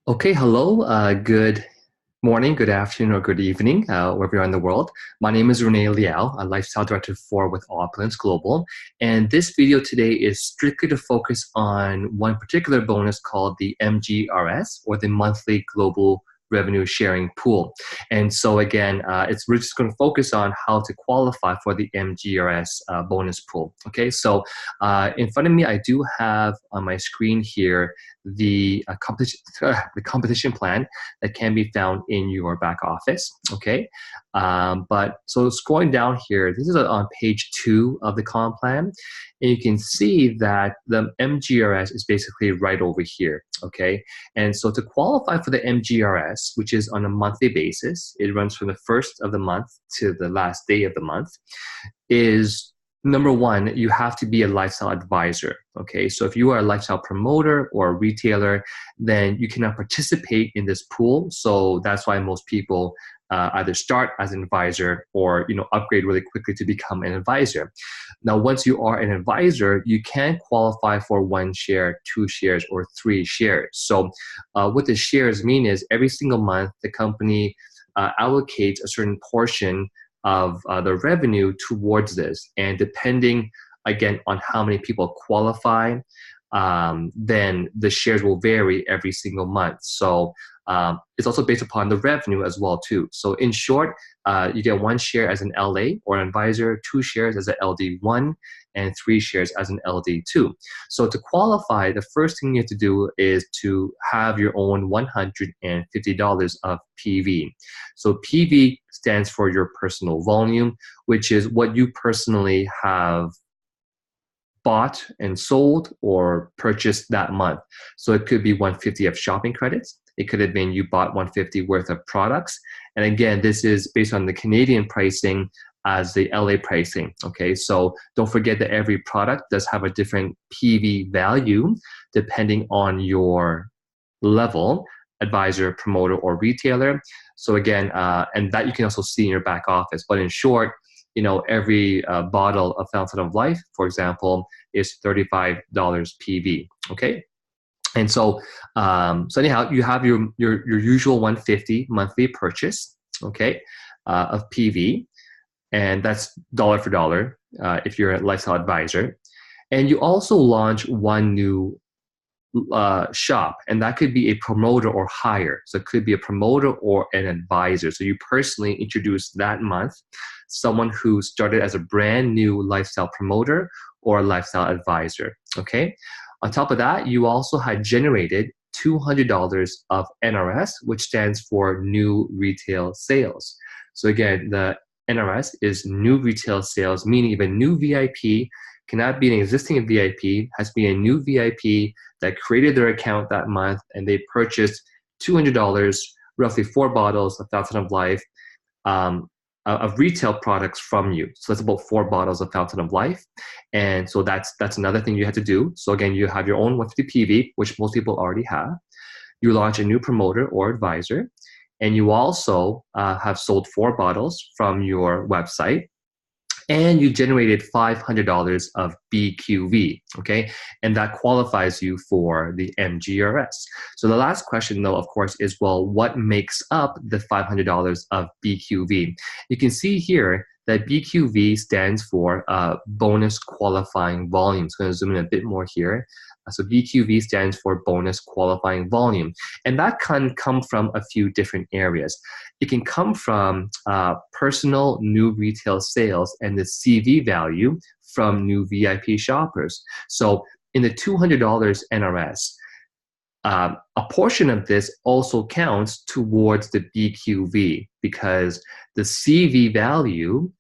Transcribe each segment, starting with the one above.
Okay, hello. Good morning, good afternoon, or good evening, wherever you are in the world. My name is Rene Liaw, a lifestyle director with Opulence Global. And this video today is strictly to focus on one particular bonus called the MGRS, or the Monthly Global Revenue Sharing Pool. And so again, we're just going to focus on how to qualify for the MGRS bonus pool. Okay, so in front of me, I do have on my screen here the competition plan that can be found in your back office. Okay, but so scrolling down here, this is on page 2 of the comp plan, and you can see that the MGRS is basically right over here. Okay, and so to qualify for the MGRS, which is on a monthly basis, it runs from the first of the month to the last day of the month, is number one, you have to be a lifestyle advisor. Okay, so if you are a lifestyle promoter or a retailer, then you cannot participate in this pool. So that's why most people either start as an advisor or upgrade really quickly to become an advisor. Now, once you are an advisor, you can qualify for 1 share, 2 shares, or 3 shares. So what the shares mean is every single month the company allocates a certain portion of the revenue towards this, and depending again on how many people qualify, then the shares will vary every single month. So it's also based upon the revenue as well too. So in short, you get 1 share as an LA or an advisor, 2 shares as an LD1, and 3 shares as an LD2. So to qualify, the first thing you have to do is to have your own $150 of PV. So PV stands for your personal volume, which is what you personally have bought and sold or purchased that month. So it could be 150 of shopping credits. It could have been you bought 150 worth of products. And again, this is based on the Canadian pricing as the LA pricing. Okay, so don't forget that every product does have a different PV value depending on your level, advisor, promoter, or retailer. So again, and that you can also see in your back office. But in short, every bottle of Fountain of Life, for example, is $35 PV. Okay. And so, so anyhow, you have your usual 150 monthly purchase, okay, of PV, and that's dollar for dollar if you're a lifestyle advisor. And you also launch one new shop, and that could be a promoter or hire. So it could be a promoter or an advisor. So you personally introduce that month someone who started as a brand new lifestyle promoter or a lifestyle advisor. Okay. On top of that, you also had generated $200 of NRS, which stands for new retail sales. So again, the NRS is new retail sales, meaning if a new VIP cannot be an existing VIP, has to be a new VIP that created their account that month and they purchased $200, roughly 4 bottles of Fountain of Life, of retail products from you. So that's about 4 bottles of Fountain of Life. And so that's another thing you had to do. So again, you have your own 150 PV, which most people already have. You launch a new promoter or advisor, and you also have sold 4 bottles from your website, and you generated $500 of BQV, okay? And that qualifies you for the MGRS. So the last question though, of course, is, well, what makes up the $500 of BQV? You can see here that BQV stands for bonus qualifying volume. So I'm gonna zoom in a bit more here. So BQV stands for bonus qualifying volume. And that can come from a few different areas. It can come from personal new retail sales and the CV value from new VIP shoppers. So in the $200 NRS, a portion of this also counts towards the BQV because the CV value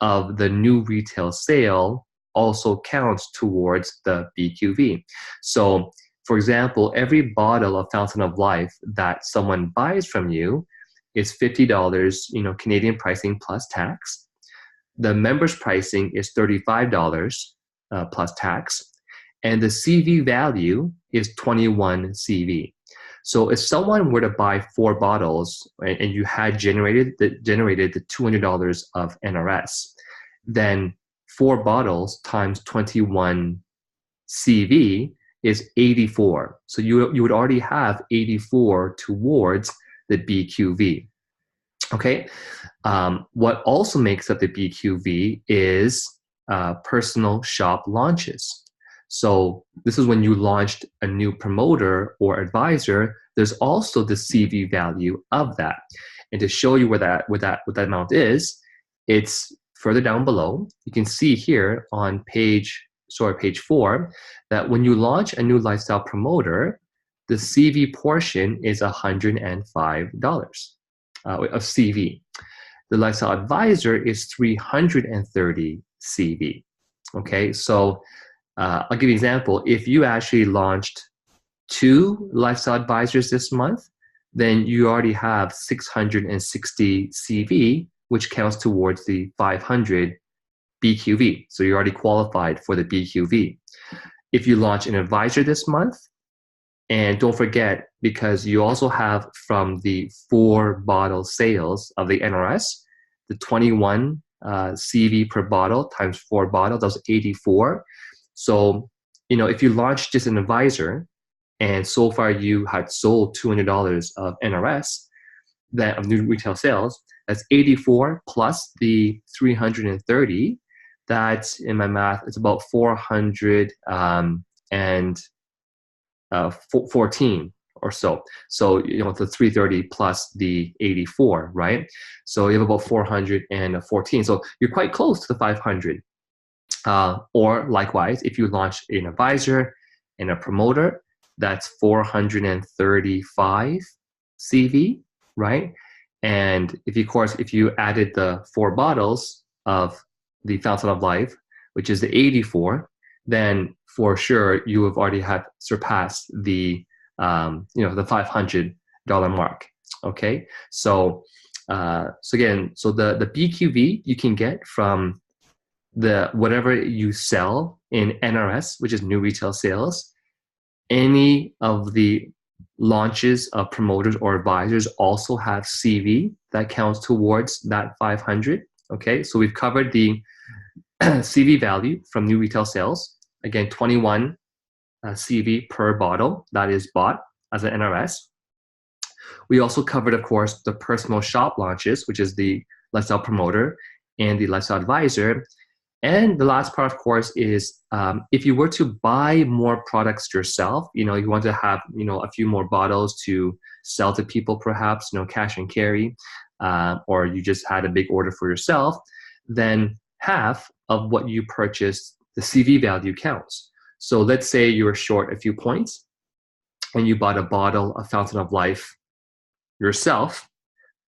of the new retail sale also counts towards the BQV. So, for example, every bottle of Fountain of Life that someone buys from you is $50, Canadian pricing plus tax. The members pricing is $35 plus tax, and the CV value is 21 CV. So if someone were to buy 4 bottles and you had generated the $200 of NRS, then 4 bottles times 21 CV is 84. So you would already have 84 towards the BQV. Okay. What also makes up the BQV is personal shop launches. So this is when you launched a new promoter or advisor. There's also the CV value of that. And to show you what that amount is, it's further down below. You can see here on page 4 that when you launch a new lifestyle promoter, the CV portion is $105 of CV. The lifestyle advisor is 330 CV. Okay, so I'll give you an example. If you actually launched 2 lifestyle advisors this month, then you already have 660 CV, which counts towards the 500 BQV. So you're already qualified for the BQV. If you launch an advisor this month, and don't forget, because you also have from the 4 bottle sales of the NRS, the 21 CV per bottle times 4 bottles, that was 84. So, if you launch just an advisor, and so far you had sold $200 of NRS, that of new retail sales, that's 84 plus the 330. That's, in my math, it's about 414 or so. So, the 330 plus the 84, right? So you have about 414. So you're quite close to the 500. Or likewise, if you launch an advisor and a promoter, that's 435 CV, right? And if you added the 4 bottles of the Fountain of Life, which is the 84, then for sure you have already surpassed the the $500 mark. Okay, so the BQV you can get from the whatever you sell in NRS, which is new retail sales. Any of the launches of promoters or advisors also have CV that counts towards that 500. Okay, so we've covered the CV value from new retail sales. Again, 21 CV per bottle that is bought as an NRS. We also covered, of course, the personal shop launches, which is the lifestyle promoter and the lifestyle advisor. And the last part, of course, is if you were to buy more products yourself, you want to have, a few more bottles to sell to people, perhaps, cash and carry, or you just had a big order for yourself, then half of what you purchased, the CV value counts. So let's say you were short a few points and you bought a bottle of Fountain of Life yourself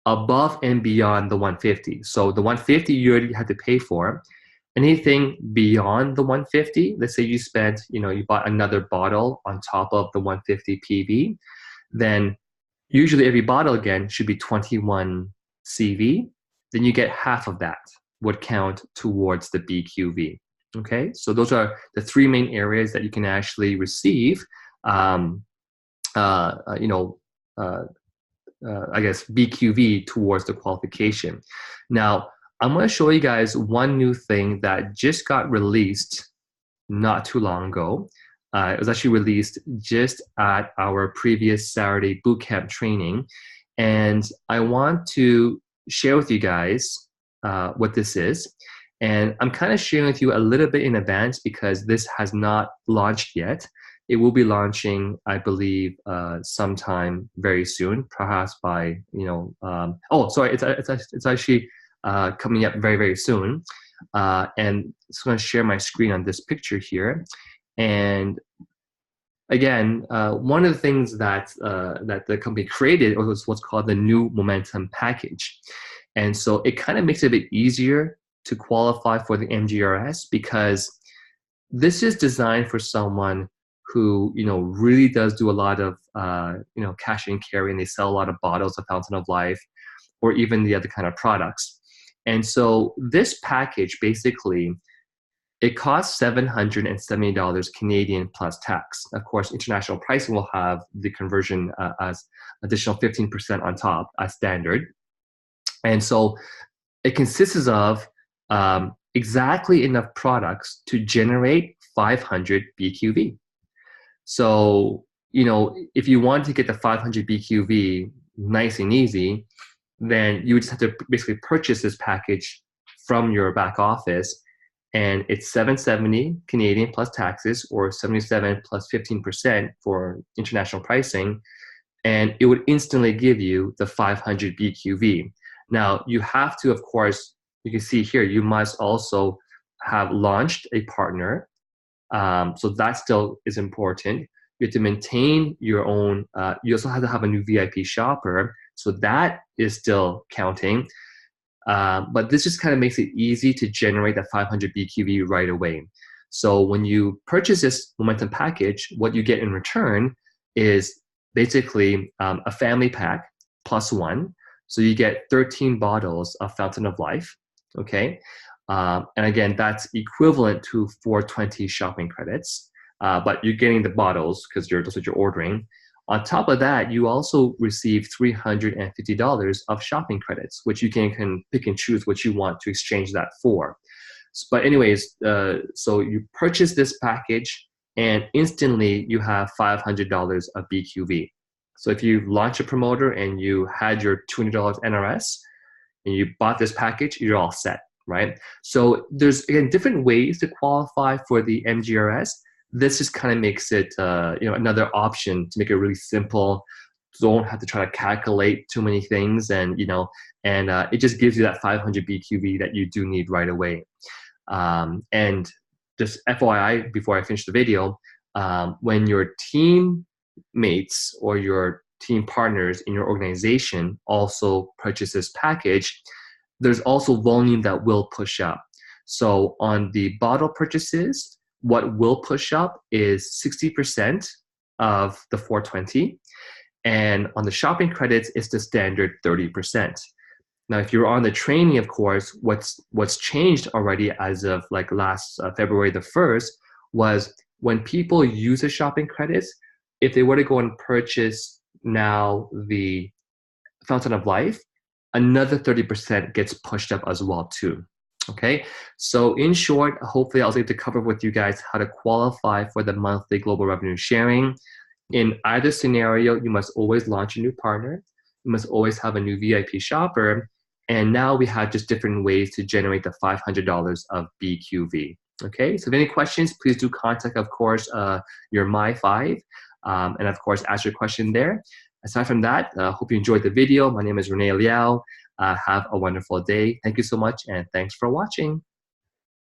above and beyond the 150. So the 150 you already had to pay for. Anything beyond the 150, let's say you spent, you bought another bottle on top of the 150 PV, then usually every bottle again should be 21 CV. Then you get half of that would count towards the BQV. Okay, so those are the 3 main areas that you can actually receive, BQV towards the qualification. Now, I'm going to show you guys one new thing that just got released not too long ago. It was actually released just at our previous Saturday bootcamp training. And I want to share with you guys what this is. And I'm kind of sharing with you a little bit in advance because this has not launched yet. It will be launching, I believe, sometime very soon, perhaps by, it's actually coming up very, very soon. And I'm just going to share my screen on this picture here. And again, one of the things that the company created was what's called the New Momentum Package. And so it kind of makes it a bit easier to qualify for the MGRS because this is designed for someone who really does do a lot of cash and carry, and they sell a lot of bottles of Fountain of Life or even the other kind of products. And so this package basically, it costs $770 Canadian plus tax. Of course, international pricing will have the conversion as additional 15% on top as standard. And so it consists of exactly enough products to generate 500 BQV. So, if you want to get the 500 BQV nice and easy, then you would just have to basically purchase this package from your back office, and it's 770 Canadian plus taxes, or 77 plus 15% for international pricing, and it would instantly give you the 500 BQV. Now, you have to, of course, you can see here, you must also have launched a partner. So that still is important. You have to maintain your own, you also have to have a new VIP shopper. So that is still counting. But this just kind of makes it easy to generate that 500 BQV right away. So when you purchase this Momentum package, what you get in return is basically a family pack plus one. So you get 13 bottles of Fountain of Life, okay? And again, that's equivalent to 420 shopping credits, but you're getting the bottles because that's what you're ordering. On top of that, you also receive $350 of shopping credits, which you can pick and choose what you want to exchange that for. But anyways, so you purchase this package and instantly you have $500 of BQV. So if you launch a promoter and you had your $200 NRS and you bought this package, you're all set, right? So there's, again, different ways to qualify for the MGRS. This just kind of makes it another option to make it really simple. Don't have to try to calculate too many things, and it just gives you that 500 BQV that you do need right away. And just FYI, before I finish the video, when your teammates or your team partners in your organization also purchase this package, there's also volume that will push up. So on the bottle purchases, what will push up is 60% of the 420. And on the shopping credits, it's the standard 30%. Now, if you're on the training, of course, what's changed already as of like last February the 1st was when people use the shopping credits, if they were to go and purchase now the Fountain of Life, another 30% gets pushed up as well too. Okay, so in short, hopefully I was able to cover with you guys how to qualify for the monthly global revenue sharing. In either scenario, you must always launch a new partner. You must always have a new VIP shopper. And now we have just different ways to generate the $500 of BQV. Okay, so if any questions, please do contact, of course, your My5, and of course, ask your question there. Aside from that, hope you enjoyed the video. My name is Rene Liaw. Have a wonderful day. Thank you so much, and thanks for watching.